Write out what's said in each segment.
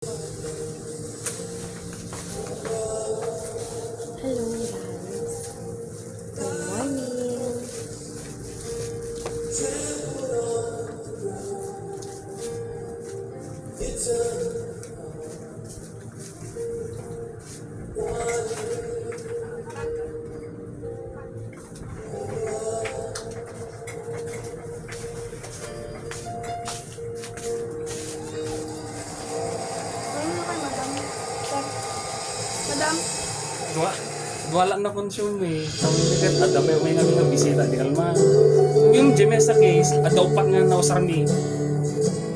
Hello guys, good morning. Madam. Dua lang na consume eh. Sabi niya ada may nga bisita di kalma. Yung Gemesa case, adaw pa nga na usarmi.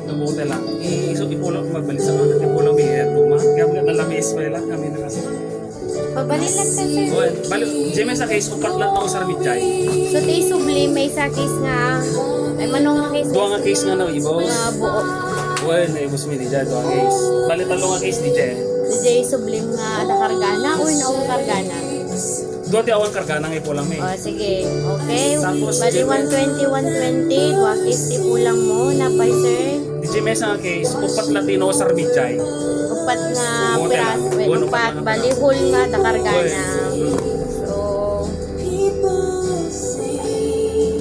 Nabuti lang. Iso ipulo magbalik sa mga ipulo mi tuma. Kaya mga nalami eskwela kami na kasi. Pabalik lang sa sir. Well, bali Gemesa case upat lang na usarmi jay. So tayo sublim may sa case nga. Ay manong case. Dua nga case nga na ibos. Nga buo. Well, na ibos mi di jay dua case. Bali talo nga case di jay. Di sublim nga ada kargana o naong kargana. Dua ti awan karga nang ipulang mi. O sige. Okay. Tapos, Bali 120, 120. Dua case di pulang mo na pa sir. Di Gemesa nga case upat latino usarmi jay. Upat nga Buti piras. lang. Well, Buti upat. lang. Bali whole nga da kargana. So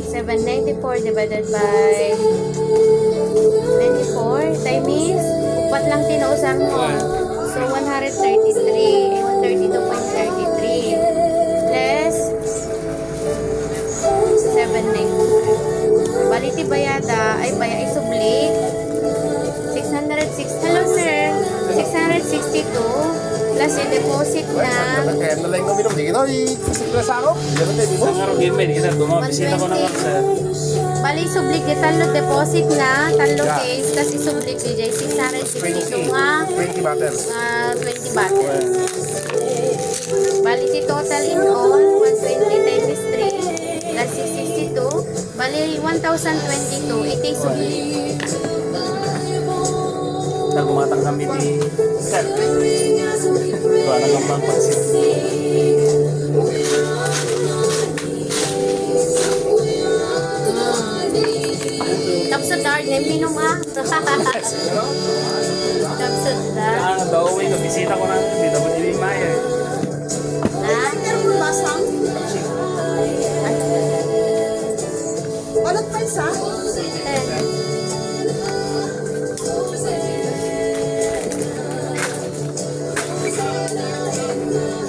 794 divided by 24 time is upat lang tinuusang mo. So 133, 132.33 plus 794. Bali ti bayada ay baya isubli 606. Hello sir. 662 plus yung deposit na Kaya na lang kami nung di kita i-siklas ako. Yan ang tayo mo. Ang araw din may di kita dumabisita ko na lang sa 120. Bali isubli di talo deposit na talo case tas isubli di jay 662 nga 20 butters. 20 bottles. Bali si total in all 120 times 3 plus 662. Bali 1,022. Ito yung subli. nagumatang kami di sir. Dua na lang bang pansin. Kapsat dark na minum ah. Kapsat dark. Daw way ko bisita ko na di daw di maya. Ha? Balot pa isa?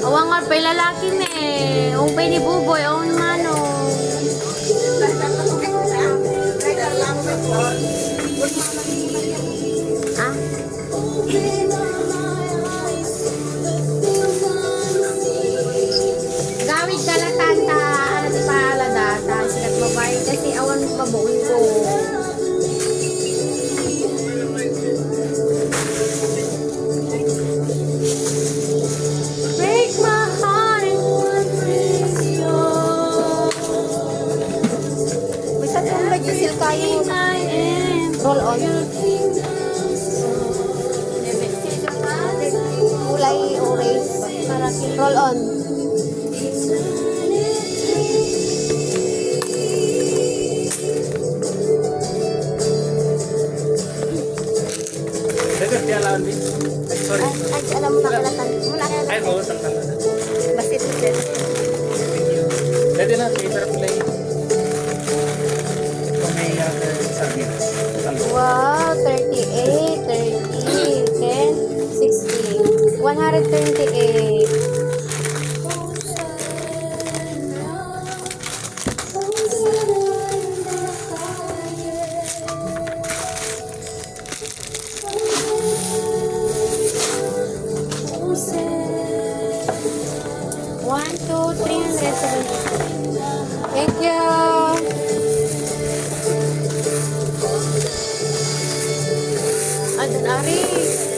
Awang nga pa lalaki me. Umpay ni Buboy. Awang mano. Ah? Gawid ka lang tanta. Ano di pa aladata. Sikat babae. Kasi awan pabuon ko. Break my heart in one place. Bisa itong nag-isil kayo. Roll on. Kulay orange. Para Roll on. Dapat dia lawan di. Sorry. ay, alam mo na kalatan. Mula kaya Ay ko tangkal na. basit ulit. Dati na paper play. Kung may service. Wow, 38, 30, 10, 60, 128. One, two, 370. Thank you. Adon Ari.